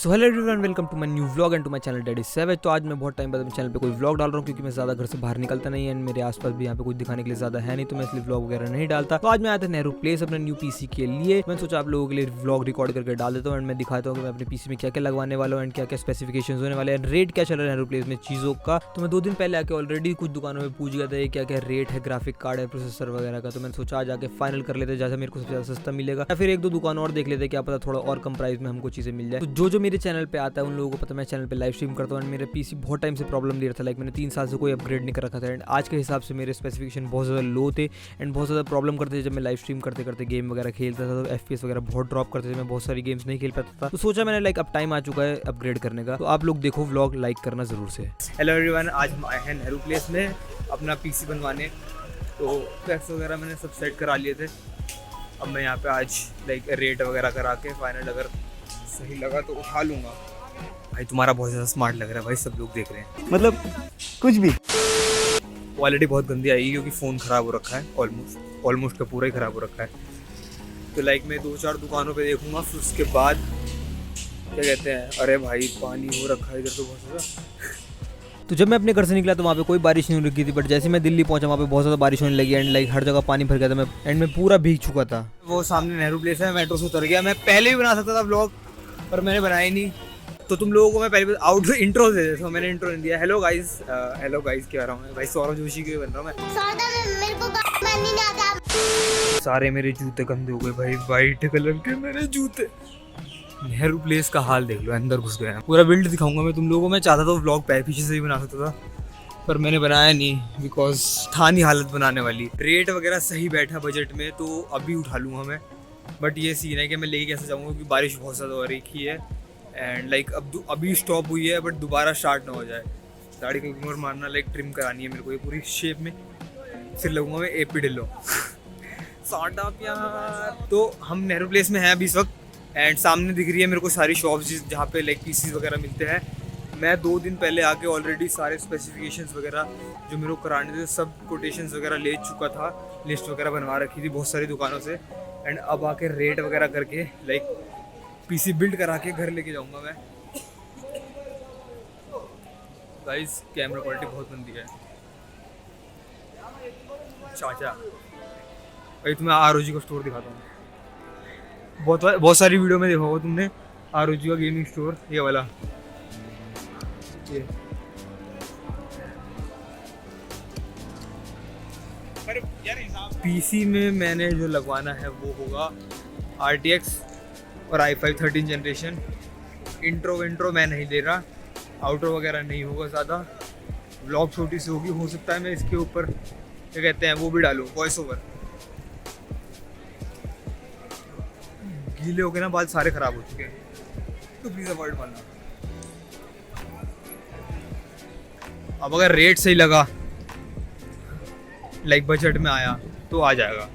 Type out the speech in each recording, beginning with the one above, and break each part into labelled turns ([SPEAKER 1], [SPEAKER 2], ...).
[SPEAKER 1] So hello everyone, welcome to my new vlog and to my channel daddy savage. तो आज मैं बहुत time बाद अपने चैनल पे कोई व्लॉग डाल रहा हूँ क्योंकि मैं ज़्यादा घर से बाहर निकलता नहीं है एंड मेरे आसपास भी यहाँ पे कुछ दिखाने के लिए ज़्यादा है नहीं, तो मैं इसलिए व्लॉग वगैरह नहीं डालता। तो आज मैं आया था नेहरू प्लेस अपने न्यू पीसी के लिए। मैंने सोचा आप लोगों के लिए व्लॉग रिकॉर्ड करके डाल देता हूँ एंड मैं दिखाता हूँ कि मैं अपने पीसी में क्या क्या लगवाने वाला हूँ एंड क्या क्या स्पेसिफिकेशन होने वाले हैं, रेट क्या चल रहा है नेहरू प्लेस में चीज़ों का। तो मैं 2 दिन पहले आके ऑलरेडी कुछ दुकानों में पूछ गया था क्या क्या रेट है ग्राफिक कार्ड है प्रोसेसर वगैरह का। तो मैंने सोचा आज आके फाइनल कर लेते जैसा मेरे को सबसे ज़्यादा सस्ता मिलेगा, या फिर 1-2 दुकान और देख लेते, क्या पता थोड़ा और कम प्राइस में हमको चीज़ें मिल जाए। तो जो मेरे चैनल पे आता है उन लोगों को पता, मैं चैनल पे लाइव स्ट्रीम करता हूँ एंड मेरे पीसी बहुत टाइम से प्रॉब्लम दे रहा था। लाइक मैंने 3 साल से कोई अपग्रेड नहीं कर रखा था एंड आज के हिसाब से मेरे स्पेसिफिकेशन बहुत ज़्यादा लो थे एंड बहुत ज़्यादा प्रॉब्लम करते थे जब मैं लाइव स्ट्रीम करते करते गेम वगैरह खेलता था। तो FPS वगैरह बहुत ड्रॉप करते थे, मैं बहुत सारी गेम्स नहीं खेल पाता था। तो सोचा मैंने लाइक अब टाइम आ चुका है अपग्रेड करने का। तो आप लोग देखो व्लॉग, लाइक करना ज़रूर से।
[SPEAKER 2] हेलो एवरीवन, आज हम आए हैं नेहरू प्लेस में अपना पीसी बनवाने। तो पैक्स वगैरह मैंने सब सेट करा लिए थे। अब मैं यहाँ पे आज लाइक रेट वगैरह करा के फाइनल अगर सही लगा तो उठा लूँगा। भाई तुम्हारा बहुत ज़्यादा स्मार्ट लग रहा है भाई, सब लोग देख रहे हैं, मतलब कुछ भी। क्वालिटी बहुत गंदी आई क्योंकि फ़ोन ख़राब हो रखा है, ऑलमोस्ट का पूरा ही ख़राब हो रखा है। तो लाइक मैं 2-4 दुकानों पे देखूँगा, फिर उसके बाद क्या कहते हैं, अरे भाई पानी हो रखा है इधर तो बहुत ज़्यादा।
[SPEAKER 1] तो जब मैं अपने घर से निकला तो वहाँ पे कोई बारिश नहीं रुकी थी, बट जैसे मैं दिल्ली पहुँचा वहाँ पे बहुत ज़्यादा बारिश होने लगी एंड लाइक हर जगह पानी भर गया था। मैं पूरा भीग चुका था।
[SPEAKER 2] वो सामने नेहरू प्लेस है, मेट्रो से उतर गया। मैं पहले भी बना सकता था व्लॉग पर मैंने बनाया ही नहीं। तो तुम लोगों को मैं पहले आउट इंट्रो दे देता हूँ। मैंने इंट्रो नहीं दिया। हेलो गाइस क्या रहा हूँ भाई, सौरभ जोशी के बन रहा हूँ मैं। सारे मेरे जूते गंदे हो गए भाई, वाइट कलर के मेरे जूते। नेहरू प्लेस का हाल देख लो, अंदर घुस गए हैं। पूरा बिल्ड दिखाऊंगा मैं तुम लोगों को। मैं चाहता था व्लॉग पीछे से ही बना सकता था पर मैंने बनाया नहीं बिकॉज था नहीं हालत बनाने वाली। रेट वगैरह सही बैठा बजट में तो अभी उठा लूँगा मैं। बट ये सीन है कि मैं लेके कैसे जाऊँगा क्योंकि बारिश बहुत ज़्यादा हो रही है एंड लाइक अभी स्टॉप हुई है बट दोबारा स्टार्ट ना हो जाए। दाढ़ी को घूमर मारना, लाइक ट्रिम करानी है मेरे को ये पूरी शेप में, फिर लगूंगा मैं AP ढिल्लो साडा प्यार। तो हम नेहरू प्लेस में हैं अभी इस वक्त एंड सामने दिख रही है मेरे को सारी शॉप्स जहाँ पे लाइक पीसीज वगैरह मिलते हैं। मैं 2 दिन पहले आके ऑलरेडी सारे स्पेसिफिकेशंस वगैरह जो मेरे को कराने थे सब कोटेशंस वगैरह ले चुका था, लिस्ट वगैरह बनवा रखी थी बहुत सारी दुकानों से एंड अब आके रेट वगैरह करके लाइक पीसी बिल्ड करा के घर लेके जाऊंगा मैं। गाइस कैमरा क्वालिटी बहुत गंदी है। चाचा भाई तुम्हें ROG का स्टोर दिखाता हूँ। बहुत सारी वीडियो में देखा होगा तुमने ROG का गेमिंग स्टोर, ये वाला। ये पीसी में मैंने जो लगवाना है वो होगा RTX और i5 13 जनरेशन। इंट्रो मैं नहीं दे रहा, आउटरो वगैरह नहीं होगा ज़्यादा। व्लॉग छोटी सी होगी, हो सकता है मैं इसके ऊपर क्या कहते हैं वो भी डालूँ, वॉइस ओवर। गीले हो गए ना बाल, सारे ख़राब हो चुके हैं तो प्लीज़ अवॉइड मानना। अब अगर रेट सही लगा लाइक बजट में आया तो आ जाएगा।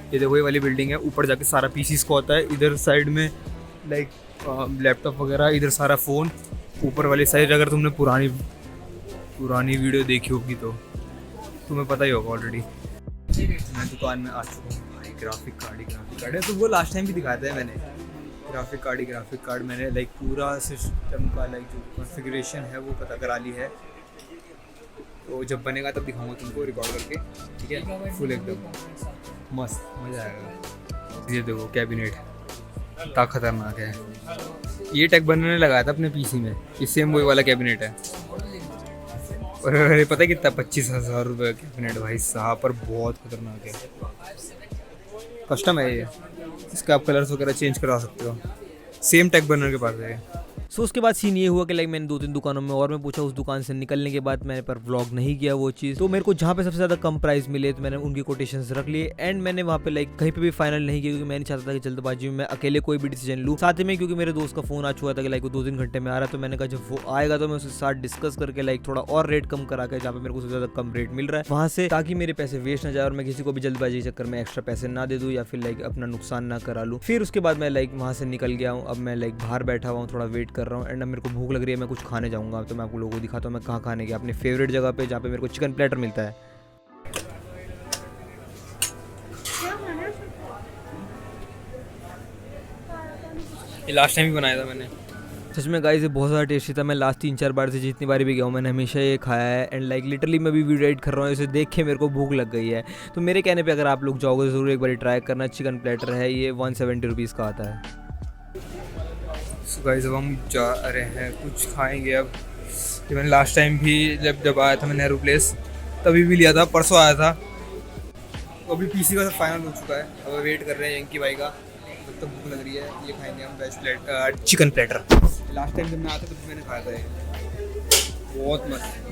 [SPEAKER 2] ये देखो ये वाली बिल्डिंग है, ऊपर जाके सारा पीसीस को होता है। इधर साइड में लाइक लैपटॉप वगैरह, इधर सारा फ़ोन। ऊपर वाली साइड अगर तुमने पुरानी वीडियो देखी होगी तो तुम्हें पता ही होगा ऑलरेडी। मैं दुकान में आ चुका हूँ भाई। ग्राफिक कार्ड है तो वो लास्ट टाइम भी दिखाया था मैंने। ग्राफिक कार्ड मैंने लाइक पूरा सिस्टम का लाइक जो कॉन्फ़िगरेशन है वो पता करा ली है। तो जब बनेगा तब दिखाऊंगा तुमको रिकॉर्ड करके, ठीक है। फुल एकदम मस्त, मज़ा आएगा। ये देखो कैबिनेट इतना खतरनाक है। ये टेक बनने लगाया था अपने पीसी में, ये सेम वही वाला कैबिनेट है। और पता है कितना 25,000 रुपये कैबिनेट भाई साहब, पर बहुत खतरनाक है। कस्टम है ये, इसका आप कलर्स वगैरह चेंज करा सकते हो। सेम टेक बनने के पास है।
[SPEAKER 1] सो उसके बाद सीन ये हुआ कि लाइक मैंने 2-3 दुकानों में और मैं पूछा, उस दुकान से निकलने के बाद मैंने पर व्लॉग नहीं किया वो चीज़। तो मेरे को जहाँ पे सबसे ज़्यादा कम प्राइस मिले तो मैंने उनकी कोटेशंस रख लिए एंड मैंने वहाँ पे लाइक कहीं पे भी फाइनल नहीं किया क्योंकि मैं नहीं चाहता था कि जल्दबाजी में मैं अकेले कोई भी डिसीजन लूँ। साथ ही में क्योंकि मेरे दोस्त का फोन आ चुका था कि लाइक वो 2-3 घंटे में आ रहा है, तो मैंने कहा जब वो आएगा तो मैं उसके साथ डिस्कस करके लाइक थोड़ा और रेट कम करा के, जहाँ पे मेरे को सबसे ज़्यादा कम रेट मिल रहा है वहाँ से, ताकि मेरे पैसे वेस्ट ना जाए और मैं किसी को भी जल्दबाजी के चक्कर में एक्स्ट्रा पैसे ना दे दूँ या फिर लाइक अपना नुकसान ना करा लूँ। फिर उसके बाद मैं लाइक वहाँ से निकल गया हूँ। अब मैं लाइक बाहर बैठा हुआ हूँ, थोड़ा वेट कर रहा हूँ एंड अब मेरे को भूख लग रही है, मैं कुछ खाने जाऊंगा। तो मैं आपको लोगों को दिखाता हूँ मैं कहाँ खाने गया, अपने फेवरेट जगह पे जहाँ पे मेरे को चिकन प्लेटर मिलता है।
[SPEAKER 2] ये लास्ट टाइम भी बनाया था मैंने।
[SPEAKER 1] सच में गाइस ये बहुत ज़्यादा टेस्टी था। मैं लास्ट 3-4 बार से जितनी बार भी गया हूँ मैंने हमेशा ये खाया है एंड लाइक लिटरली मैं भी वीडियो एडिट कर रहा हूँ, इसे देख के मेरे को भूख लग गई है। तो मेरे कहने पे अगर आप लोग जाओगे ज़रूर एक बार ट्राई करना। चिकन प्लेटर है ये, 170 रुपीज़ का आता है।
[SPEAKER 2] सो गाइस अब हम जा रहे हैं, कुछ खाएंगे अब। ये मैंने लास्ट टाइम भी जब आया था मैं नेहरू प्लेस तभी भी लिया था, परसों आया था। तो अभी पीसी का फाइनल हो चुका है, अब वेट कर रहे हैं यंकी भाई का। जब तक भूख लग रही है ये खाएंगे हम veg plate chicken platter. Last time जब मैं आया था तब मैंने खाया था ये, बहुत मस्त।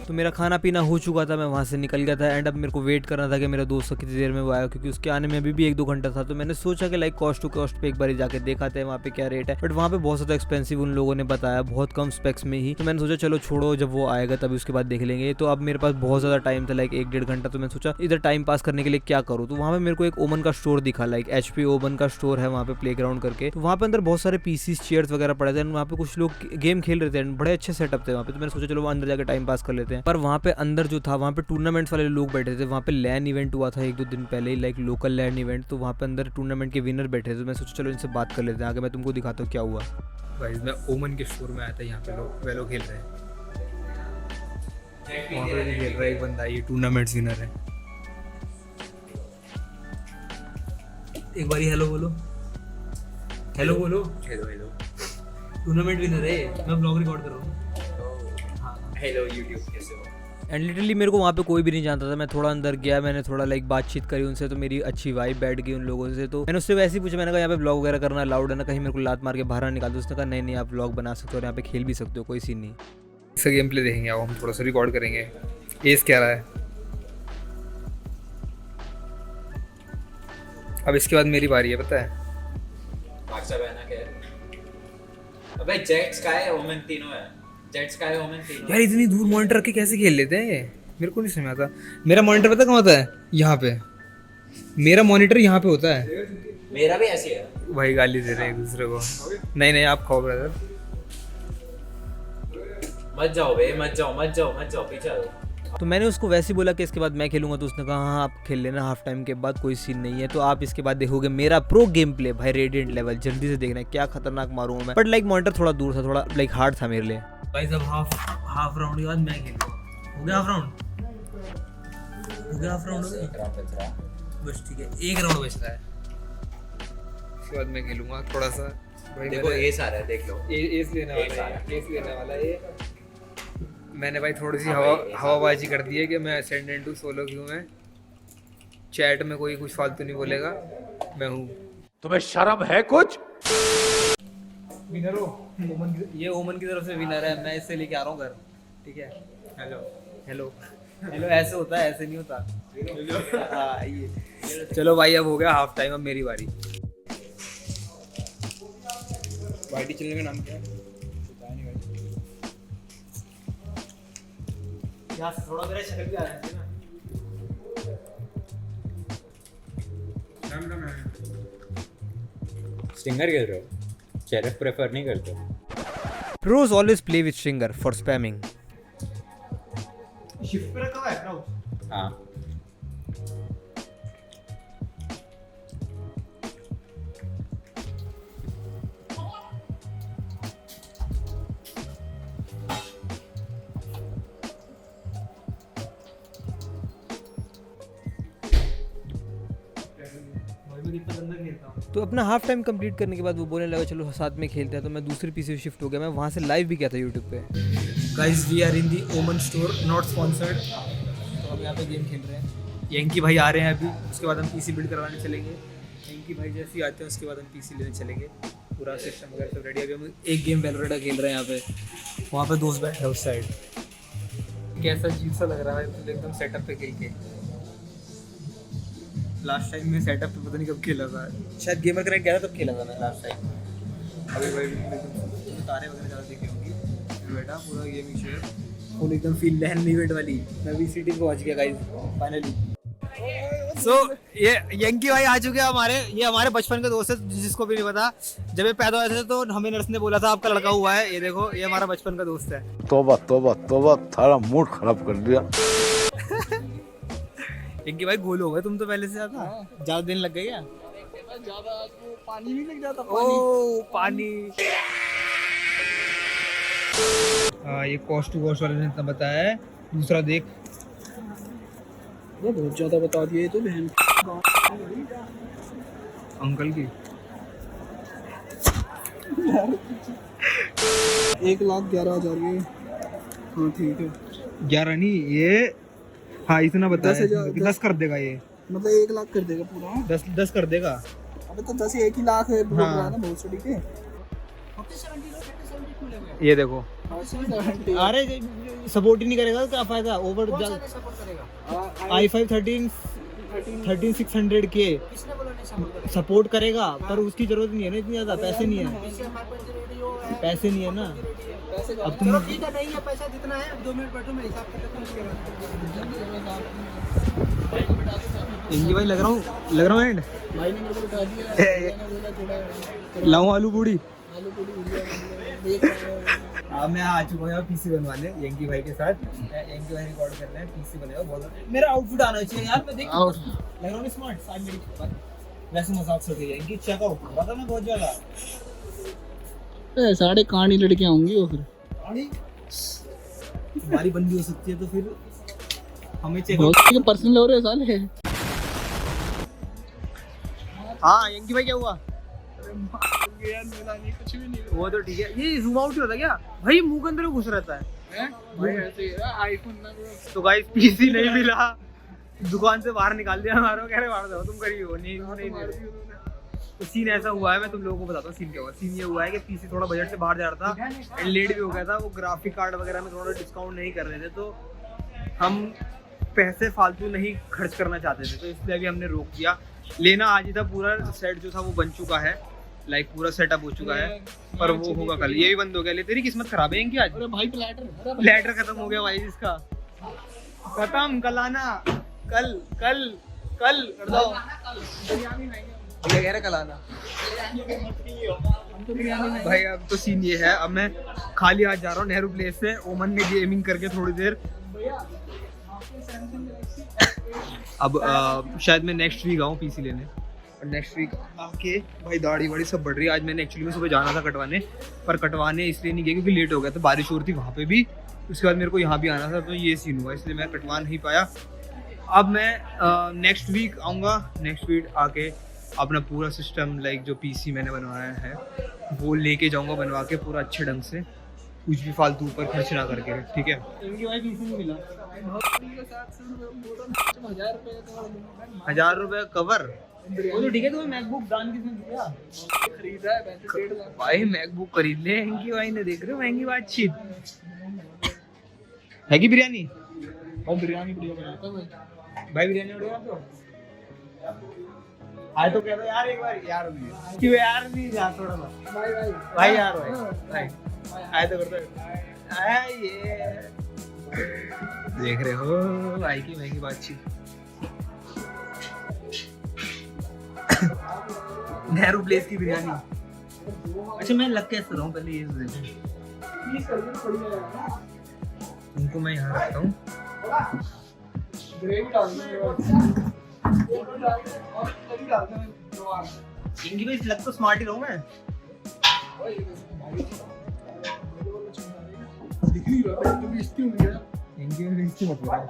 [SPEAKER 1] तो मेरा खाना पीना हो चुका था, मैं वहाँ से निकल गया था एंड अब मेरे को वेट करना था कि मेरा दोस्त का कितनी देर में वो आया, क्योंकि उसके आने में अभी भी 1-2 घंटा था। तो मैंने सोचा कि लाइक कॉस्ट टू कॉस्ट पे एक बार जाके देखाते हैं वहाँ पे क्या रेट है, बट वहाँ पे बहुत ज़्यादा एक्सपेंसिव उन लोगों ने बताया, बहुत कम स्पेक्स में ही। तो मैंने सोचा चलो छोड़ो, जब वो आएगा तभी उसके बाद देख लेंगे। तो अब मेरे पास बहुत ज़्यादा टाइम था, लाइक 1-1.5 घंटा। तो मैंने सोचा इधर टाइम पास करने के लिए क्या करूँ। तो वहाँ पे मेरे को एक ओमन का स्टोर दिखा, लाइक HP ओमन का स्टोर है वहाँ पे प्लेग्राउंड करके। तो वहाँ पे अंदर बहुत सारे पीसीस चेयर्स वगैरह पड़े थे, वहाँ पे कुछ लोग गेम खेल रहे थे, बड़े अच्छे सेटअप थे वहाँ पे। तो मैंने सोचा चलो अंदर जाकर टाइम पास कर लेते हैं। पर वहाँ पे अंदर जो था वहाँ पे टूर्नामेंट्स वाले लोग बैठे थे। वहाँ पे लैन इवेंट हुआ था 1-2 दिन पहले ही, लाइक लोकल लैन इवेंट। तो वहाँ पे अंदर टूर्नामेंट के विनर बैठे थे। तो मैं सोचा चलो इनसे बात कर लेते हैं, आगे मैं तुमको दिखाता हूँ क्या हुआ।
[SPEAKER 2] भाई मैं ओमन के स्टोर में आया था, यहाँ पे लोग वे लोग खेल रहे हैं, वहाँ पे भी खेल रहा है एक बंदा, ये टूर्नामेंट्स विनर है। एक बारी हेलो बोलो, हेलो बोलो, हेलो हेलो। टूर्नामेंट विनर है, मैं ब्लॉग रिकॉर्ड कर रहा हूँ। हाँ हेलो यूट्यूब, कैसे हो?
[SPEAKER 1] एंड लिटरली मेरे को वहाँ पे कोई भी नहीं जानता था। मैं थोड़ा अंदर गया, मैंने थोड़ा लाइक बातचीत करी उनसे, तो मेरी अच्छी वाइब बैठ गई उन लोगों से। तो मैंने उससे वैसे ही पूछा, मैंने कहा यहाँ पे ब्लॉग वगैरह करना अलाउड है ना, कहीं मेरे को लात मार के बाहर ना निकाल दो। उसने कहा नहीं नहीं आप ब्लॉग बना सकते हो और यहाँ पे खेल भी सकते हो, कोई सीन नहीं।
[SPEAKER 2] इसका गेम प्ले देखेंगे, अब हम थोड़ा सा रिकॉर्ड करेंगे। एस क्या रहा है, अब इसके बाद मेरी बारी है, पता है।
[SPEAKER 3] अबे जेट स्काई ओमेन तीनों है, जेट स्काई ओमेन तीनों।
[SPEAKER 2] यार इतनी दूर मॉनिटर रख के कैसे खेल लेते हैं ये, मेरे को नहीं समझ आता। मेरा मॉनिटर पता कहाँ होता है, यहाँ पे। मेरा मॉनिटर यहाँ पे होता है।
[SPEAKER 3] मेरा भी ऐसी है
[SPEAKER 2] भाई गाली दे रहे हैं एक दूसरे को। नहीं नहीं आप खाओ ब्रदर।
[SPEAKER 3] मत जाओ बे, मत जाओ मत जाओ मत जाओ, पीछे आओ।
[SPEAKER 1] तो मैंने उसको वैसे ही बोला कि इसके बाद मैं खेलूंगा। तो उसने कहा हाँ आप खेल लेना हाफ टाइम के बाद, कोई सीन नहीं है। तो आप इसके बाद देखोगे मेरा प्रो गेम प्ले भाई, रेडिएंट लेवल। जल्दी से देखना है क्या खतरनाक मारूंगा मैं। बट लाइक मॉनिटर थोड़ा दूर था, थोड़ा लाइक हार्ड था मेरे लिए।
[SPEAKER 2] भाई सब हाफ राउंड के बाद मैं खेलूंगा। हो गया हाफ राउंड, हो गया हाफ राउंड, हो गया बस ठीक है, एक राउंड बचता है, उसके बाद मैं खेलूंगा थोड़ा सा। भाई
[SPEAKER 3] देखो एस आ रहा है, देख लो
[SPEAKER 2] एस लेने वाला है, एस लेने वाला है ये। मैंने भाई थोड़ी सी हवाबाजी कर दी है कि मैं असेंडेंट हूँ, सोलो क्यों मैं। चैट में कोई कुछ फालतू नहीं बोलेगा, मैं हूँ।
[SPEAKER 4] तुम्हें शर्म है कुछ?
[SPEAKER 2] विनर हो, ये ओमन की तरफ से विनर है, मैं इससे लेके आ रहा हूँ घर, ठीक है। हेलो हेलो हेलो, ऐसे होता है, ऐसे नहीं होता। हाँ ये चलो भाई अब हो गया हाफ टाइम, अब मेरी बारी। वाईटी चैनल का नाम क्या है? यहाँ से थोड़ा मेरा शक्ल भी आ रहा है ना।
[SPEAKER 5] स्टिंगर खेल रहे हो, शेरिफ प्रेफर नहीं करते?
[SPEAKER 1] Pros always play with stinger for spamming.
[SPEAKER 2] Shift पे रखा हुआ है क्राउच।
[SPEAKER 5] हाँ
[SPEAKER 1] तो अपना हाफ टाइम कंप्लीट करने के बाद वो बोलने लगा चलो साथ में खेलते हैं। तो मैं दूसरी पीसी शिफ्ट हो गया। मैं वहाँ से लाइव भी किया था यूट्यूब पे।
[SPEAKER 2] गाइस वी आर इन दी ओमन स्टोर, नॉट स्पॉन्सर्ड। तो हम यहाँ पे गेम खेल रहे हैं। यंकी भाई आ रहे हैं अभी, उसके बाद हम पीसी बिल्ड करवाने चलेंगे। यंकी भाई जैसे ही आते हैं उसके बाद हम पीसी लेने चलेंगे। पूरा सिस्टम वगैरह सब रेडी है। अभी हम एक गेम वैलोरेंट खेल रहे हैं यहाँ पे। वहाँ पे दोस्त बैठे हैं उस साइड। कैसा अजीब सा लग रहा है तो एकदम सेटअप पे खेल के। लास्ट टाइम मैं सेटअप पे पता नहीं कब खेला था, शायद गेमर कनेक्ट गया था तब खेला था मैं लास्ट टाइम। अभी भाई तारे वगैरह ज़्यादा देखे होंगी बेटा, पूरा गेमिंग शेयर फुल एकदम फील लहन इवेंट वाली। मैं भी सिटी पे पहुंच गया गाइस फाइनली। सो ये यंकी भाई आ चुके हैं हमारे। ये हमारे बचपन के दोस्त है, जिसको भी नहीं पता। जब ये पैदा हुए थे तो हमें नर्स ने बोला था आपका लड़का हुआ है। ये देखो ये हमारा बचपन का दोस्त है।
[SPEAKER 4] तोबा तोबा तोबा, थारा मूड खराब कर दिया।
[SPEAKER 2] यंकी भाई गोल हो गए तुम तो पहले से ज़्यादा दिन लग गए क्या?
[SPEAKER 6] पानी भी लग जाता
[SPEAKER 2] ओ पानी। ये कॉस्ट टू कॉस्ट वाले ने इतना बताया है। दूसरा देख,
[SPEAKER 6] वो बहुत ज्यादा बता दिए तो बहन
[SPEAKER 2] अंकल की
[SPEAKER 6] 1,11,000 ये। हाँ ठीक है,
[SPEAKER 2] 11 नहीं ये, हाँ इतना बताया
[SPEAKER 6] 10,000
[SPEAKER 2] कि 10 कर देगा ये,
[SPEAKER 6] मतलब 1,00,000 कर देगा पूरा।
[SPEAKER 2] 10 कर देगा।
[SPEAKER 6] अबे तो 10 1 ही लाख है ब्लॉग
[SPEAKER 2] हाँ।
[SPEAKER 6] ना बहुत सड़ी के।
[SPEAKER 2] ये देखो,
[SPEAKER 6] 70
[SPEAKER 2] अरे सपोर्ट ही नहीं करेगा तो क्या फायदा। ओवर i5 13 600 के सपोर्ट करेगा, पर उसकी जरूरत नहीं है ना इतनी ज्यादा, पैसे नहीं है, पैसे नहीं है ना। अब तुम
[SPEAKER 6] ठीक है, नहीं है पैसा जितना है 2 मिनट बैठो मैं हिसाब कर लेता हूँ।
[SPEAKER 2] इंगी भाई लग रहा हूँ एंड
[SPEAKER 6] भाई ने मेरे को बता दिया
[SPEAKER 2] लाऊं आलू पूड़ी।
[SPEAKER 6] आलू पूरी
[SPEAKER 2] अब मैं आ चुका हूँ पीसी बनवाने यंकी भाई के साथ। यंकी भाई रिकॉर्ड कर रहे हैं, पीसी बनेगा। बहुत मेरा आउटफिट आना चाहिए यार, मैं देख लग रहा हूँ स्मार्ट। साथ मेरी वैसे मजाक से होती है, चेक आउट हुआ था मैं बहुत ज्यादा।
[SPEAKER 6] साढ़े कहानी लड़कियां होंगी वो फिर
[SPEAKER 2] हमारी बंदी हो सकती है तो फिर हमें चेक
[SPEAKER 6] बहुत पर्सनल हो रहे हैं साले।
[SPEAKER 2] हाँ यंकी भाई क्या हुआ?
[SPEAKER 6] कुछ भी नहीं
[SPEAKER 2] वो तो ठीक है, ये जूम आउट होता क्या भाई? मुंह के अंदर घुस रहता है
[SPEAKER 6] भाई, ऐसे ही आईफोन ना
[SPEAKER 2] तो गाइस पीसी नहीं मिला, दुकान से बाहर निकाल दिया हमारा। कह रहे मार दो तुम करिए, वो नहीं दे रहे। तो सीन ऐसा हुआ है, मैं तुम लोगों को बताता हूँ सीन क्या हुआ। सीन ये हुआ है कि पीसी थोड़ा बजट से बाहर जा रहा था एंड लेट भी हो गया था। वो ग्राफिक कार्ड वगैरह में थोड़ा डिस्काउंट नहीं कर रहे थे, तो हम पैसे फालतू नहीं खर्च करना चाहते थे, तो इसलिए अभी हमने रोक दिया। लेना आज ही था, पूरा सेट जो था वो बन चुका है, लाइक पूरा सेटअप हो चुका है, पर वो होगा कल। ये भी बंद हो गया। ले तेरी किस्मत खराब है इनकी आज।
[SPEAKER 6] अरे भाई प्लेटर
[SPEAKER 2] लेटर खत्म हो गया भाई इसका, खत्म। कल आना, कल कल कल कर दो। ये कह रहे कल आना भाई। अब तो सीन ये है, अब मैं खाली हाथ जा रहा हूँ नेहरू प्लेस से। ओमन ने गेमिंग करके थोड़ी देर, अब शायद मैं नेक्स्ट वीक आऊँ पीसी लेने। और नेक्स्ट वीक आके भाई दाढ़ी वाड़ी सब बढ़ रही है। आज मैंने एक्चुअली में सुबह जाना था कटवाने, पर कटवाने इसलिए नहीं गया क्योंकि लेट हो गया था, बारिश हो रही थी वहाँ पे भी। उसके बाद मेरे को यहाँ भी आना था, तो ये सीन हुआ, इसलिए मैं कटवा नहीं पाया। अब मैं नेक्स्ट वीक आऊँगा। नेक्स्ट वीक आके अपना पूरा सिस्टम, लाइक जो पीसी मैंने बनवाया है वो लेके जाऊँगा बनवा के पूरा अच्छे ढंग से, कुछ भी फालतू ऊपर खर्च ना करके, ठीक है। इनकी भाई पीसी नहीं मिला। 1000 रुपये कवर, वो तो ठीक है। तुम्हें मैकबुक दान किसने दिया?
[SPEAKER 6] खरीदा है 1.5 लाख
[SPEAKER 2] भाई मैकबुक खरीद ले इनकी भाई ने, देख रहे हो महंगी बातचीत है कि बिरयानी।
[SPEAKER 6] और बिरयानी बढ़िया बनाता है भाई।
[SPEAKER 2] भाई बिरयानी ऑर्डर कर दो। आए तो कह दो यार एक बार, यार क्यों यार नहीं यार थोड़ा सा भाई यार भाई आए तो कर दो। आए ये देख रहे हो भाई की महंगी बातचीत। नेहरू प्लेस की बिरयानी। अच्छा मैं लग कैसे रहा हूँ पहले ये देखो। उनको मैं यहाँ रखता हूँ। इनकी भी लग तो स्मार्ट ही रहूँ मैं। इनकी भी बेइज्जती मत करो।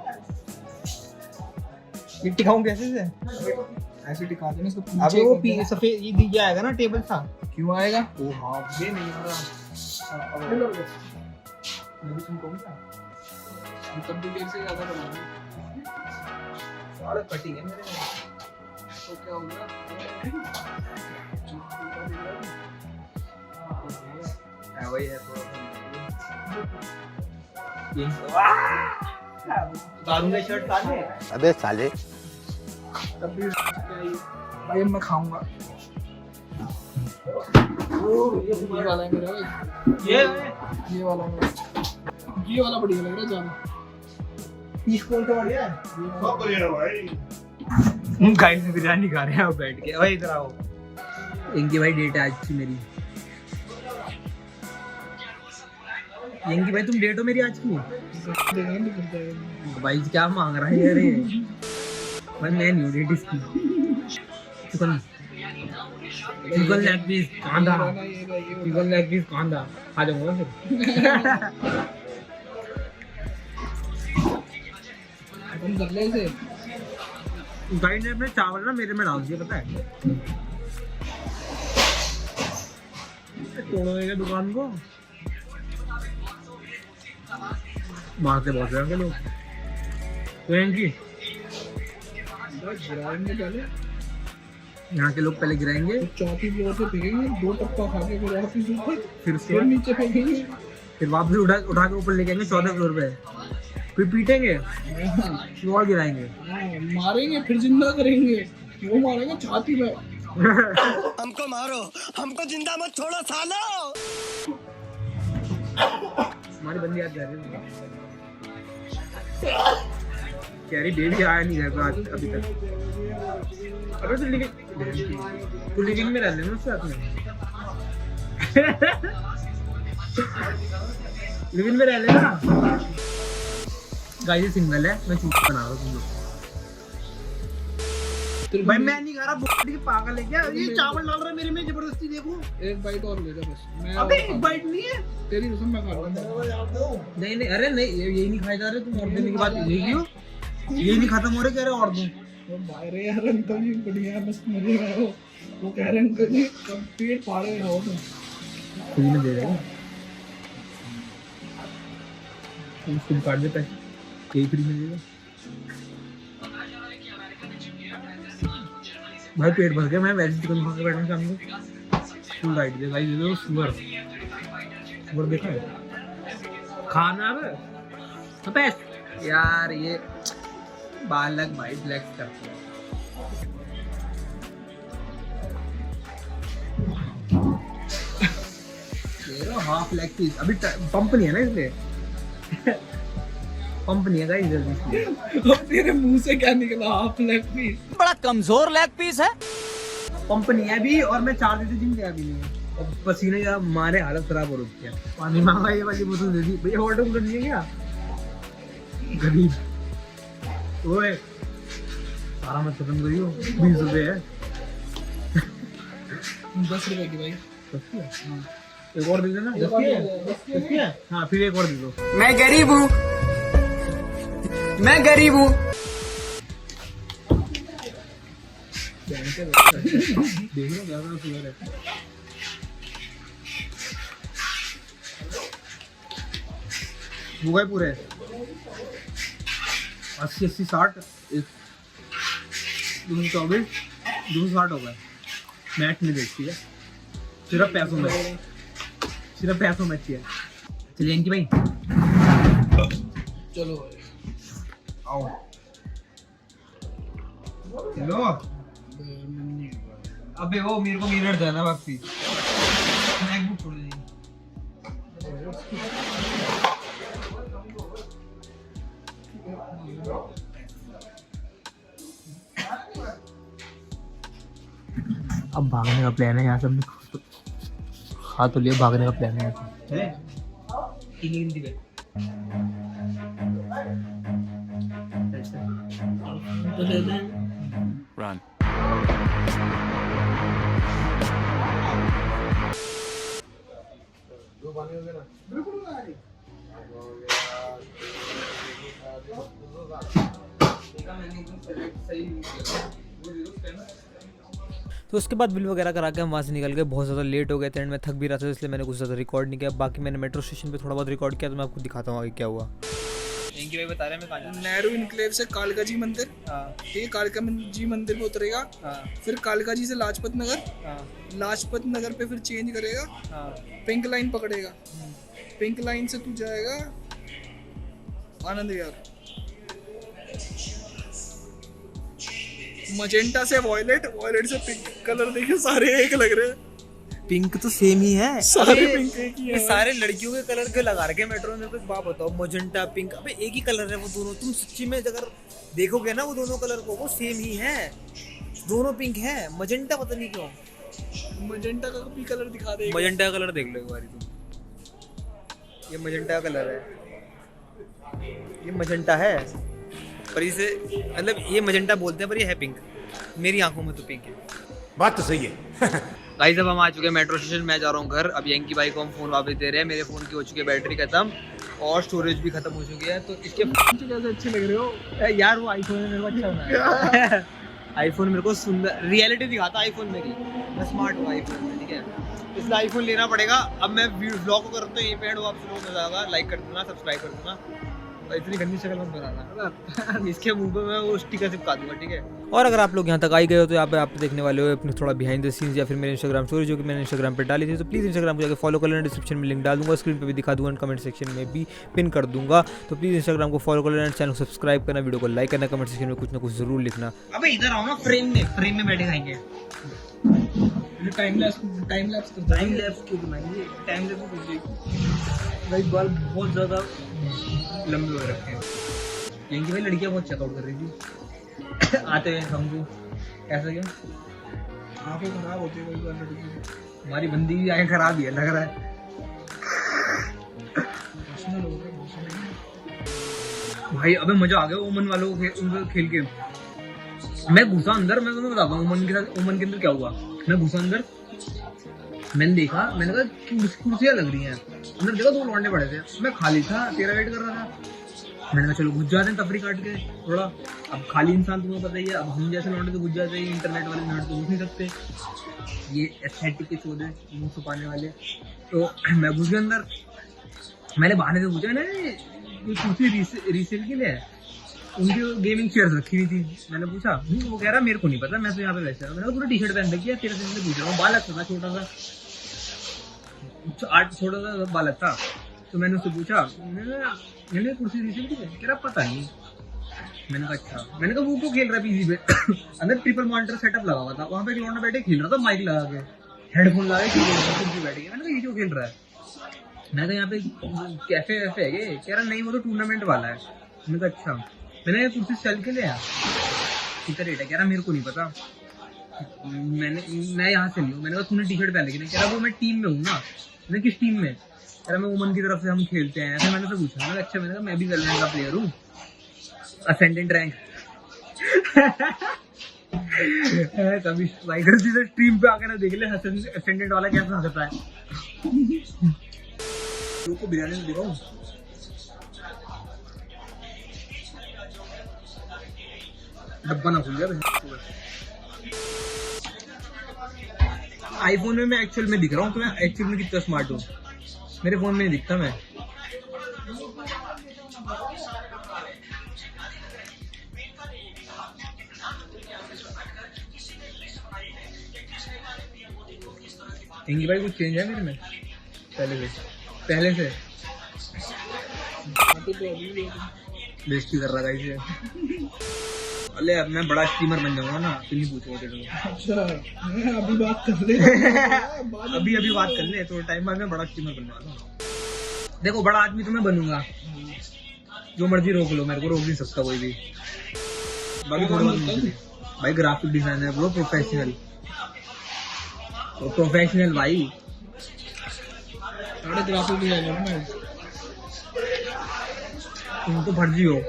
[SPEAKER 2] ये टिकाऊं कैसे से?
[SPEAKER 6] ऐसे टिका देना इसको।
[SPEAKER 2] अबे वो सफेद ये दी आएगा ना टेबल सा।
[SPEAKER 6] क्यों आएगा?
[SPEAKER 2] ओ हाँ ये नहीं आ रहा।
[SPEAKER 6] तब भी देर से ज्यादा बनाना
[SPEAKER 2] सारे कटिंग है मेरे में।
[SPEAKER 6] तो क्या होगा?
[SPEAKER 2] वही है थोड़ा सा शर्ट साले।
[SPEAKER 4] अबे साले
[SPEAKER 6] तब भी भाई मैं खाऊंगा। ये वाला है मेरा भाई। ये वाला है। ये वाला बढ़िया लग रहा है ज्यादा।
[SPEAKER 2] पीस कौन सा बढ़िया है?
[SPEAKER 4] सब बढ़िया भाई।
[SPEAKER 2] गाइस बिरयानी खा रहे हैं अब बैठ के। भाई इधर आओ। इनकी भाई डेट है आज की मेरी। इनकी भाई तुम डेट हो मेरी आज की। भाई क्या मांग रहा है यार ये? भाई मैं नहीं हूँ डेट इसकी। चिकन लेग पीस कांदा,
[SPEAKER 6] ये
[SPEAKER 2] चिकन लेग पीस कांदा खा जाऊंगा फिर।
[SPEAKER 6] अपन कर ले इसे।
[SPEAKER 2] गाइड ने अपने चावल ना मेरे में डाल दिया, पता है? तोड़ोगे दुकान को, मारते बहुत हैं लोग। तो इनकी
[SPEAKER 6] गिराएंगे पहले,
[SPEAKER 2] यहाँ के लोग पहले गिराएंगे,
[SPEAKER 6] चौथी फ्लोर से फेंकेंगे, 2 टप्पा खा के फिर वापस ऊपर,
[SPEAKER 2] फिर उसके
[SPEAKER 6] फिर
[SPEAKER 2] बाद
[SPEAKER 6] नीचे फेंकेंगे,
[SPEAKER 2] फिर वापस उठा के ऊपर लेके आएंगे 14 फ्लोर पे, फिर पीटेंगे, फिर और गिराएंगे।
[SPEAKER 6] मारेंगे, फिर जिंदा करेंगे, वो मारेंगे छाती में।
[SPEAKER 4] हमको मारो, हमको जिंदा मत छोड़ो सालो।
[SPEAKER 2] हमारी बंदी याद जा रही है, कह रही बेबी आया नहीं घर पे आज अभी तक। अबे तू लिविंग में रह लेना उसके साथ में। लिविंग में रह लेना। गाइस सिंगल है, मैं चूप बना रहा हूँ तुम लोग। भाई मैं नहीं खा रहा, बोटी के पागल है क्या? ये चावल डाल रहा है मेरे में जबरदस्ती, देखो।
[SPEAKER 6] एक बाइट और ले जा बस। मैं
[SPEAKER 2] अबे एक बाइट नहीं है,
[SPEAKER 6] तेरी कसम मैं खा लूंगा।
[SPEAKER 2] नहीं नहीं, अरे नहीं यही नहीं खाए जा रहे तुम, और देने के बाद यही क्यों? ये नहीं खत्म हो रहे, कह रहे और दूं।
[SPEAKER 6] वो बाहर यार अंकल जी बढ़िया बस मजे में हो। वो कह रहे हैं अंकल जी कब पेट फाड़े रहो तुम।
[SPEAKER 2] फ्री में दे रहे हो, तुम काट दे पैसे, यही फ्री में देगा। भाई पेट भर गया, मैं वेज चिकन खा के बैठने शाम को। फुल राइट दे भाई, दे दो सुअर। सुअर देखा है खाना है पता है यार, ये बालक भाई फ्लेक्स करते हैं। ये लो हाफ लेग पीस, अभी पंप नहीं है ना इसलिए। पंप नहीं है गाइस जल्दी इसलिए।
[SPEAKER 6] अब तेरे मुंह से क्या निकला? Half leg piece.
[SPEAKER 1] बड़ा कमजोर लेग पीस है।
[SPEAKER 2] पंप नहीं है अभी, और मैं 4 दिन से जिम गया भी नहीं है, और पसीने का मारे हालत खराब हो रखी है। पानी मांगा, ये वाली बोतल दे दी भैया, वाटर कूलर नहीं है क्या? गरीब ओए, सारा मत खत्म करियो, 20 रुपए है।
[SPEAKER 6] 10 रुपए की भाई।
[SPEAKER 2] एक और दे देना, 10 की है? हाँ फिर एक और दे दो।
[SPEAKER 1] मैं गरीब हूँ, मैं गरीब हूँ।
[SPEAKER 2] देख लो क्या सुगर है। वो गए पूरे 80 80 60 224 260 हो गए। मैच नहीं देखती है, सिर्फ पैसों में, सिर्फ पैसों में अच्छी है। चलिए इनकी भाई,
[SPEAKER 6] चलो
[SPEAKER 2] आओ चलो। अबे वो मेरे को मिरर देना वापसी, मैकबुक छोड़ देंगे। अब भागने का प्लान है यहाँ से, हमने खा तो लिया, भागने का प्लान है चले।
[SPEAKER 7] Run.
[SPEAKER 1] तो उसके बाद बिल वगैरह करा के हम वहाँ से निकल गए। बहुत ज़्यादा लेट हो गए थे एंड मैं थक भी रहा था, इसलिए मैंने कुछ ज़्यादा रिकॉर्ड नहीं किया। बाकी मैंने मेट्रो स्टेशन पे थोड़ा बहुत रिकॉर्ड किया, तो मैं आपको दिखाता हूँ आगे क्या हुआ।
[SPEAKER 2] इनकी भाई बता रहे हैं मैं कहाँ जाना।
[SPEAKER 6] नेहरू इनक्लेव से कालका जी मंदिर, ये कालका जी मंदिर पे उतरेगा, फिर कालका जी से लाजपत नगर, लाजपत नगर पे फिर चेंज करेगा, पिंक लाइन पकड़ेगा, पिंक लाइन से तू जाएगा आनंद विहार, मजेंटा से वॉयलेट, वॉयलेट से पिंक। कलर देखिए सारे एक लग रहे हैं,
[SPEAKER 1] पिंक तो सेम ही है,
[SPEAKER 6] सारे पिंक एक ही
[SPEAKER 1] ये
[SPEAKER 6] है।
[SPEAKER 1] सारे लड़कियों के कलर के लगा रखे मेट्रो में। मेरे को एक बात बताओ, मोजेंटा पिंक, अबे एक ही कलर है वो दोनों। तुम सच्ची में अगर देखोगे ना वो दोनों कलर को, वो सेम ही है, दोनों पिंक है। मजेंटा पता नहीं क्यों,
[SPEAKER 6] मजेंटा का भी कलर दिखा देगा।
[SPEAKER 1] मजेंटा का कलर देख लो एक बारी तुम, ये मजेंटा का कलर है, ये मजेंटा है, पर इसे मतलब ये मजेंटा बोलते हैं पर ये है पिंक। मेरी आंखों में तो पिंक है।
[SPEAKER 7] बात तो सही है।
[SPEAKER 1] गाइस अब हम आ चुके हैं मेट्रो स्टेशन, मैं जा रहा हूँ घर। अब यंकी भाई को हम फ़ोन वापस दे रहे हैं। मेरे फ़ोन की हो चुकी है बैटरी खत्म और स्टोरेज भी खत्म हो चुकी है। तो इसके कैसे अच्छे लग रहे हो यार, वो आईफोन मेरे को अच्छा बना आईफोन मेरे को सुंदर रियलिटी दिखाता आईफोन मेरी, मैं स्मार्ट हूँ आईफोन में, ठीक है, इसलिए आईफोन लेना पड़ेगा। अब मैं व्लॉग को करता हूँ यहीं पे एंड, वो आपसे लोग मजा आएगा। लाइक कर देना, सब्सक्राइब कर देना और इतनी गंदी शक्ल मत बनाना इसके मुंह पे मैं वो स्टिकर चिपका दूंगा, ठीक है। और अगर आप लोग यहाँ तक आई गए हो तो यहाँ पे आप देखने वाले हो अपने थोड़ा बिहाइंड द सीन्स या फिर मेरे इंस्टाग्राम स्टोरी जो कि मैंने इंस्टाग्राम पे डाली थी। तो प्लीज़ इंस्टाग्राम को जाकर फॉलो कर लेना, डिस्क्रिप्शन में लिंक डाल दूंगा, स्क्रीन पे भी दिखा दूंगा, कमेंट सेक्शन में भी पिन कर दूंगा। तो प्लीज़ इंस्टाग्राम को फॉलो कर लेना, चैनल को सब्सक्राइब करना, वीडियो को लाइक करना, कमेंट सेक्शन में कुछ ना कुछ जरूर लिखना।
[SPEAKER 2] अबे इधर आओ ना, फ्रेम में बैठे खाएंगे।
[SPEAKER 6] टाइम लैप्स
[SPEAKER 2] क्यों बनाएंगे? टाइम लैप्स भाई बाल बहुत ज़्यादा लंबे हो रखे हैं। यंकी भाई लड़कियाँ बहुत चेकआउट कर रही थी आते हैं हमको, ऐसा क्या?
[SPEAKER 6] आंखें खराब होती है कोई लड़की की।
[SPEAKER 2] हमारी बंदी की आंखें खराब ही है लग रहा है। भाई अबे मजा आ गया ओमन वालों को खेल के। मैं घुसा अंदर, मैं तुम्हें बताता हूँ ओमन के साथ, ओमन के अंदर क्या हुआ। मैं घुसा अंदर, मैंने देखा, मैंने कहा कुर्सियाँ लग रही हैं। अंदर देखा 2 लौंडे पड़े थे, मैं खाली था, तेरा वेट कर रहा था। मैंने कहा चलो घुस जाते हैं तफरी काट के थोड़ा। अब खाली इंसान तुम्हें पता ही है, अब हम जैसे लौंडे तो घुस जाते हैं, इंटरनेट वाले नट तो घुस नहीं सकते, ये एस्थेटिक के चौधे मुँह छुपाने वाले। तो मैं घुस गया अंदर, मैंने बहाने से पूछा ना ये कुर्सी रीसेल के लिए है, उनकी गेमिंग चेयर्स रखी हुई थी। मैंने पूछा, वो कह रहा मेरे को नहीं पता, मैं तो यहाँ पे वैसे। मैंने पूरा टी शर्ट पहन रखी है, तेरे से पूछ रहा हूँ, बालक था छोटा सा बालक था। तो मैंने उससे पूछा, मैंने कुर्सी रीसेल की है, कह रहा पता नहीं। मैंने कहा अच्छा। मैंने कहा वो को खेल रहा है पीसी पे अंदर ट्रिपल मॉनिटर सेटअप लगा हुआ था, वहाँ पे एक लौंडा बैठे खेल रहा था, माइक लगा के, हेडफोन लगा के बैठ गया। मैंने कहा ये जो खेल रहा है, मैं कहा यहाँ पे कैफे वैफे है, कह रहा नहीं वो तो टूर्नामेंट वाला है। मैंने कहा अच्छा। मैंने कुर्सी सेल के लिए कितना रेट है, कह रहा मेरे को नहीं पता, मैं यहाँ से नहीं हूँ। मैंने कहा तूने टी शर्ट पहन रखी, कह रहा वो मैं टीम में हूँ ना। मैंने किस टीम में? कह रहा मैं वुमन की तरफ से हम खेलते हैं। फिर मैंने तो पूछा, मैंने अच्छा, मैंने कहा मैं भी वेलोरेंट का प्लेयर हूँ, असेंडेंट रैंक कभी भाई गलती से स्ट्रीम पे आकर ना देख ले असेंडेंट वाला कैसा होता है। लोग को बिरयानी में दिखाऊं, डब्बा ना खुल गया। आईफोन में मैं एक्चुअल में दिख रहा हूँ, तो मैं एक्चुअल में कितना स्मार्ट हूँ, मेरे फोन में नहीं दिखता मैं। यंकी भाई कुछ चेंज है मेरे में पहले से बेइज्जती कर रहा था इसे। अरे अब मैं बड़ा स्ट्रीमर बन जाऊंगा ना, तो नहीं पूछूंगा तेरे को।
[SPEAKER 6] अच्छा अभी बात कर ले
[SPEAKER 2] अभी बात कर ले, थोड़ा टाइम बाद मैं बड़ा स्ट्रीमर बनने वाला हूँ। देखो बड़ा आदमी तो मैं बनूंगा, जो मर्जी रोक लो, मेरे को रोक नहीं सकता कोई भी। बाकी थोड़ा भाई ग्राफिक डिजाइनर ब्रो, प्रोफेशनल भाई,
[SPEAKER 6] ग्राफिक डिजाइनर में
[SPEAKER 2] तुम तो फर्जी हो।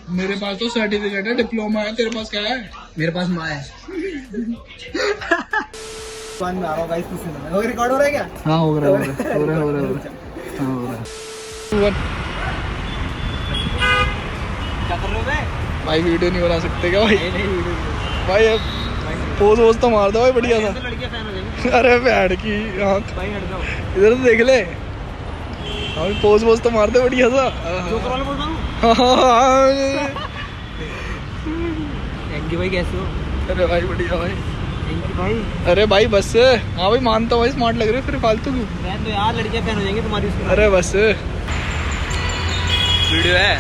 [SPEAKER 6] मेरे पास तो सर्टिफिकेट है, डिप्लोमा है, तेरे पास क्या है?
[SPEAKER 2] मेरे पास माँ है। में आ रहा गाइस, कुछ नहीं रिकॉर्ड हो रहा है क्या?
[SPEAKER 6] हाँ हो रहा है।
[SPEAKER 2] क्या कर रहे हो बे?
[SPEAKER 6] भाई वीडियो नहीं बना सकते क्या भाई?
[SPEAKER 2] नहीं वीडियो
[SPEAKER 6] भाई अब पोज तो मार दो भाई बढ़िया सा।
[SPEAKER 2] लड़कियां फैन हो जाएंगी
[SPEAKER 6] अरे बैठ की आँख
[SPEAKER 2] भाई, हट जाओ
[SPEAKER 6] इधर तो देख ले। हाँ पोज तो मार दे बढ़िया सा।
[SPEAKER 2] जो करवा लो बोल रहा हूँ।
[SPEAKER 1] यंकी भाई कैसे हो?
[SPEAKER 6] अरे भाई बढ़िया भाई।
[SPEAKER 1] यंकी भाई
[SPEAKER 6] अरे भाई बस, हाँ भाई मानता हूँ भाई, स्मार्ट लग रहे हो, फिर फालतू क्यों?
[SPEAKER 1] मैं तो यार लड़कियां फैन हो जाएंगी तुम्हारी उसमें।
[SPEAKER 6] अरे बस
[SPEAKER 1] वीडियो है